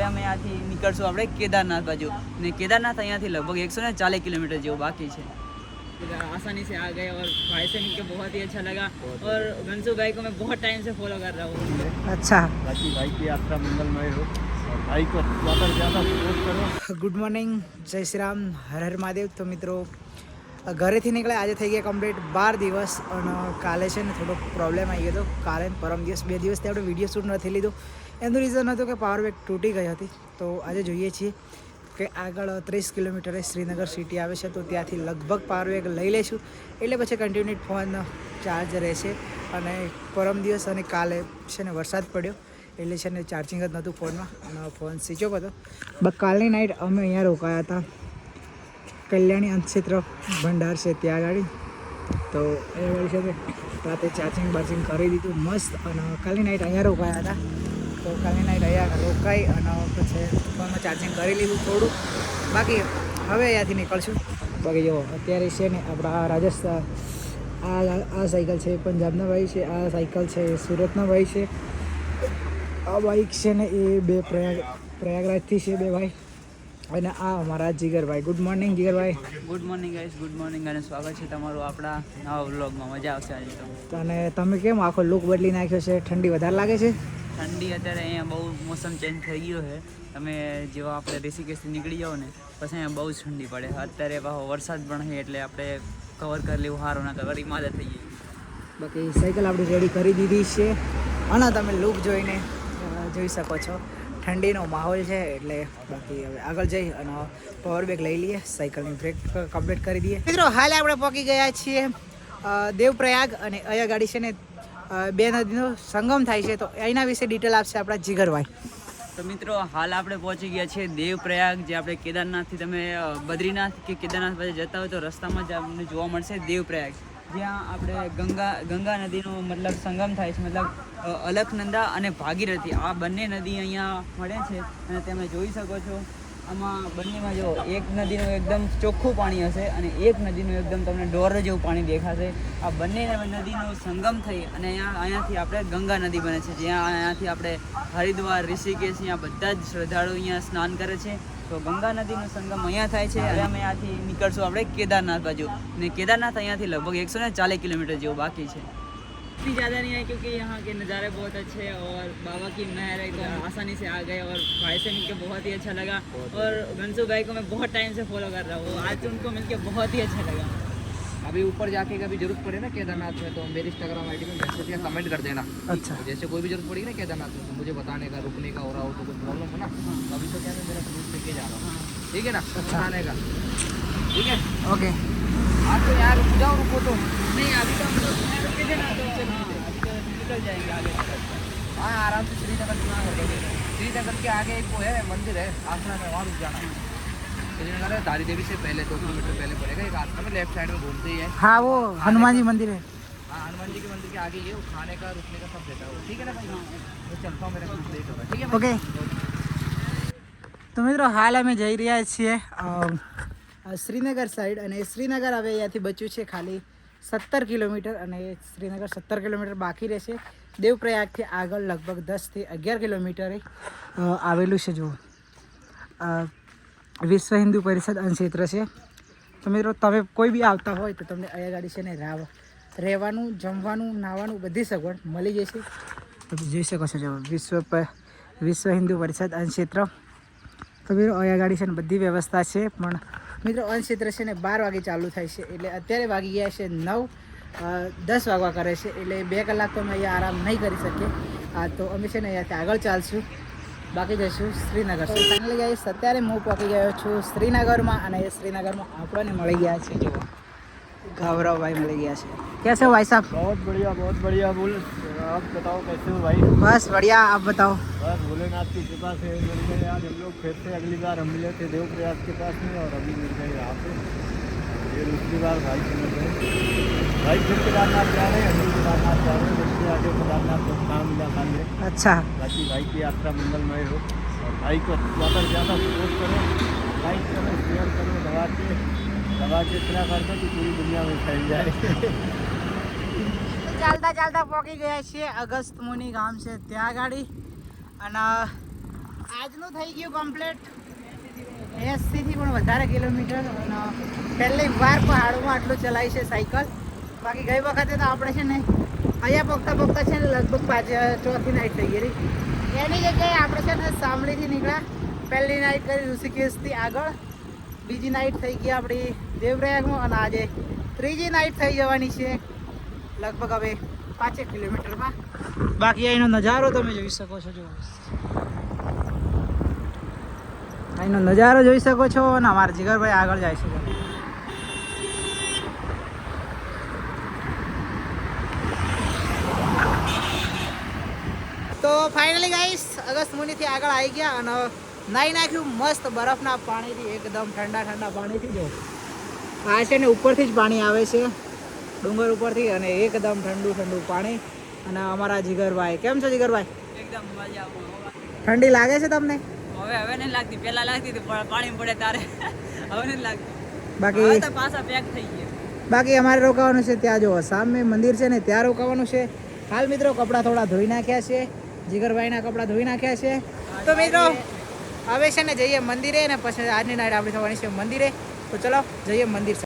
અમે અહીંયાથી નીકળશું આપણે केदारनाथ बाजू ने केदारनाथ અહીંયાથી લગભગ 140 કિલોમીટર જેવું બાકી છે। आसानी से आ गए और भाई से मिलकर बहुत ही अच्छा लगा और गंसू भाई को मैं बहुत टाइम से फॉलो कर रहा हूँ। अच्छा, बाकी भाई की यात्रा मंगलमय हो और भाई को ज़्यादा से ज़्यादा सपोर्ट करो। गुड मॉर्निंग, जय श्री राम, हर हर महादेव। तो मित्रों ઘરેથી નીકળ્યા આજે થઈ ગયા કમ્પ્લીટ 12 દિવસ અને કાલે છે ને થોડો પ્રોબ્લેમ આવી ગયો હતો। કાલે પરમ દિવસ 2 દિવસથી આપણે વિડીયો શૂટ નથી લીધું। એનું રીઝન હતું કે પાવર બેંક તૂટી ગઈ હતી। તો આજે જોઈએ છીએ કે આગળ 30 કિલોમીટરે શ્રીનગર સિટી આવે છે, તો ત્યાંથી લગભગ પાવર બેંક લઈ લઈશું એટલે પછી કન્ટિન્યુ ફોન ચાર્જ રહેશે। અને પરમ દિવસ અને કાલે છે ને વરસાદ પડ્યો એટલે છે ને ચાર્જિંગ જ નહોતું ફોનમાં અને ફોન સ્વિચ ઓફ હતો। બસ કાલની નાઇટ અમે અહીંયા રોકાયા હતા, કલ્યાણી અનક્ષેત્ર ભંડાર છે ત્યાં ગાડી। તો એ વળી છે રાતે ચાર્જિંગ કરી દીધું મસ્ત અને કાલની નાઇટ અહીંયા રોકાયા હતા। તો કાલની નાઇટ અહીંયા રોકાઈ અને પછી ફોનમાં ચાર્જિંગ કરી લીધું થોડું, બાકી હવે અહીંયાથી નીકળશું। બાકી જો અત્યારે છે ને આપણા રાજસ્થાન આ સાયકલ છે પંજાબના ભાઈ છે, આ સાયકલ છે સુરતના ભાઈ છે, આ બાઇક છે ને એ બે પ્રયાગરાજથી છે બે ભાઈ, અને આ અમારા જીગરભાઈ। ગુડ મોર્નિંગ જીગરભાઈ। Good morning guys, good morning અને સ્વાગત છે તમારું આપણા નવા વ્લોગમાં। મજા આવશે આજે તો। અને તમે કેમ આખો લુક બદલી નાખ્યો છે? ઠંડી વધારે લાગે છે? ઠંડી અત્યારે અહીંયા બહુ મોસમ ચેન્જ થઈ ગયો છે। તમે જેવા આપણે ઋષિકેશથી નીકળી જાઓ ને પછી અહીંયા બહુ જ ઠંડી પડે। અત્યારે પાછો વરસાદ પણ છે એટલે આપણે કવર કરી લેવું સારું, ના તો વળી માદા થઈ ગઈ। બાકી સાયકલ આપણી રેડી કરી દીધી છે અને તમે લુક જોઈને જોઈ શકો છો ઠંડીનો માહોલ છે એટલે બાકી હવે આગળ જઈ અને પાવર બેંક લઈ લઈએ, સાયકલની બ્રેક કમ્પ્લીટ કરી દઈએ। મિત્રો હાલ આપણે પહોંચી ગયા છીએ દેવપ્રયાગ અને અહીંયા ગાડી છે ને બે નદીનો સંગમ થાય છે, તો એના વિશે ડિટેલ આપશે આપણા જીગરભાઈ। તો મિત્રો હાલ આપણે પહોંચી ગયા છીએ દેવપ્રયાગ, જે આપણે કેદારનાથથી તમે બદ્રીનાથ કે કેદારનાથ પાસે જતા હોય તો રસ્તામાં જ આપણને જોવા મળશે દેવપ્રયાગ, જ્યાં આપણે ગંગા નદીનો મતલબ સંગમ થાય છે। મતલબ અલકનંદા અને ભાગીરથી આ બંને નદી અહીંયા મળે છે અને તમે જોઈ શકો છો આમાં બંનેમાં જો એક નદીનું એકદમ ચોખ્ખું પાણી હશે અને એક નદીનું એકદમ તમને ડોર જેવું પાણી દેખાશે। આ બંને નદીનો સંગમ થઈ અને અહીંયાથી આપણે ગંગા નદી બને છે, જ્યાં અહીંયાથી આપણે હરિદ્વાર, ઋષિકેશ અહીંયા બધા જ શ્રદ્ધાળુ અહીંયા સ્નાન કરે છે। તો ગંગા નદીનો સંગમ અહીંયા થાય છે અને અમે અહીંયાથી નીકળશું આપણે केदारनाथ बाजू ने केदारनाथ અહીંયાથી લગભગ 140 કિલોમીટર જેવું બાકી છે। इतनी ज़्यादा नहीं है क्योंकि यहाँ के नज़ारे बहुत अच्छे हैं और बाबा की मेहर है, तो आसानी से आ गए और भाई से मिलकर बहुत ही अच्छा लगा और गंसू भाई को मैं बहुत टाइम से फॉलो कर रहा हूँ। आज उनको मिलकर बहुत ही अच्छा लगा। अभी ऊपर जाके कभी जरूरत पड़े ना केदारनाथ में तो मेरी इंस्टाग्राम आईडी में मैसेज या कमेंट कर देना। अच्छा, जैसे कोई भी जरूरत पड़ेगी ना केदारनाथ में तो मुझे बताने का, रुकने का हो रहा हो तो कुछ प्रॉब्लम हो ना, तो अभी तो क्या मैं मेरा ग्रुप लेके जा रहा हूँ, ठीक है ना, बताने का, ठीक है ओके। आज तो यार रुक जाओ, रुको तो नहीं अभी तो हम लोग रुके थे ना, तो निकल जाएंगे आगे। हाँ आराम से श्रीनगर चुना कर देंगे। श्रीनगर के आगे एक वो है मंदिर है आश्रम है, वहाँ रुक जाना। श्रीनगर है दारी देवी से पहले 2 किलोमीटर पहले पड़ेगा, एक आश्रम है लेफ्ट साइड में घूमते ही है। हाँ वो हनुमान जी मंदिर है। हाँ हनुमान जी के मंदिर के आगे ये खाने का रुकने का सब देता है वो, ठीक है ना भाई। मैं चलता हूँ, मेरा कुछ लेट होगा, ठीक है ओके। તો મિત્રો હાલ અમે જઈ રહ્યા છીએ શ્રીનગર સાઈડ અને શ્રીનગર હવે અહીંયાથી બચ્યું છે ખાલી 17 કિલોમીટર અને શ્રીનગર 17 કિલોમીટર બાકી રહેશે। દેવપ્રયાગથી આગળ લગભગ 10 થી 11 કિલોમીટરે આવેલું છે। જુઓ વિશ્વ હિન્દુ પરિષદ અનક્ષેત્ર છે। તો મિત્રો તમે કોઈ બી આવતા હોય તો તમને અહીંયા ગાડી છે ને રહેવાનું, જમવાનું, નાહવાનું બધી સગવડ મળી જશે। તમે જોઈ શકો છો જો વિશ્વ હિન્દુ પરિષદ અનક્ષેત્ર। તો મિત્રો અહીંયા ગાડી છે ને બધી વ્યવસ્થા છે, પણ મિત્રો અનક્ષેત્ર છે ને 12 વાગે ચાલુ થાય છે એટલે અત્યારે વાગી ગયા છે 9-10 વાગવા કરે છે એટલે 2 કલાક તો અમે અહીંયા આરામ નહીં કરી શકીએ। તો અમે છે ને અહીંયાથી આગળ ચાલશું, બાકી જઈશું શ્રીનગર। ફાઇનલી ગાઈસ અત્યારે હું પહોંચી ગયો છું શ્રીનગરમાં અને એ શ્રીનગરમાં આપણને મળી ગયા છે જો गौरव भाई मिल गया है। कैसे हो भाई साहब? बहुत बढ़िया। बोल आप बताओ कैसे हो भाई? बस बढ़िया, आप बताओ। बस भोलेनाथ की कृपा से मिल गए आज हम लोग फिर से। अगली बार हम मिले थे देवप्रयाग के पास में और अभी मिल गए यहाँ पे, ये दूसरी बार भाई से मिल गए। भाई फिर केदारनाथ जा रहे हैं, हम भी केदारनाथ जा रहे हैं, देखते आगे केदारनाथ को काम मिला खाने। अच्छा, बाकी भाई की यात्रा मंगलमय हो और भाई को ज़्यादा से ज़्यादा सपोर्ट करो, लाइक करो, शेयर करो, दबा के इतना कर दो कि पूरी दुनिया में फैल जाए। ચાલતા પહોંચી ગયા છીએ અગસ્ત મુનિ ગામ છે ત્યાં ગાડી અને આજનું થઈ ગયું કમ્પ્લીટ 80 થી પણ વધારે કિલોમીટર અને પહેલી વાર પહાડોમાં આટલું ચલાવી છે સાયકલ. બાકી ગઈ વખતે તો આપણે છે ને અહીંયા પગતા છે ને લગભગ ચોથી નાઇટ થઈ ગયેલી. એની જગ્યાએ આપણે છે ને શામળીથી નીકળ્યા. પહેલી નાઇટ કરી ઋષિકેશથી આગળ, બીજી નાઇટ થઈ ગઈ આપણી દેવપ્રયાગમાં અને આજે ત્રીજી નાઇટ થઈ જવાની છે લગભગ હવે 5 કિલોમીટરમાં. બાકી અહીંનો નજારો તમે જોઈ શકો છો. જો અહીંનો નજારો જોઈ શકો છો અને અમારા જીગરભાઈ આગળ જાય છે. તો ફાઇનલી ગાઈસ અગસ્ત મુનિથી આગળ આવી ગયા અને નાહી નાખ્યું મસ્ત બરફના પાણીથી, એકદમ ઠંડા પાણીથી. જો આ છે ને ઉપરથી જ પાણી આવે છે ડુંગર ઉપરથી અને એકદમ ઠંડુ પાણી. અને અમારા જીગરભાઈ કેમ છો જીગરભાઈ? એકદમ મજા આવે. ઠંડી લાગે છે તમને? હવે નહીં લાગતી, પહેલા લાગતી હતી પણ પાણી પડે તારે. હવે નથી લાગતી. બાકી હવે તો પાછા પેક થઈ ગયા. બાકી અમારે રોકાવાનું છે ત્યાં. જો સામે મંદિર છે ને ત્યાં રોકાવાનું છે. હાલ મિત્રો કપડાં થોડા ધોઈ નાખ્યા છે, જીગરભાઈના કપડાં ધોઈ નાખ્યા છે. તો મિત્રો હવે છે ને જઈએ મંદિરે ને પછી આજની નાઈટ આપણી થવાની છે મંદિરે. તો ચલો જઈએ મંદિર.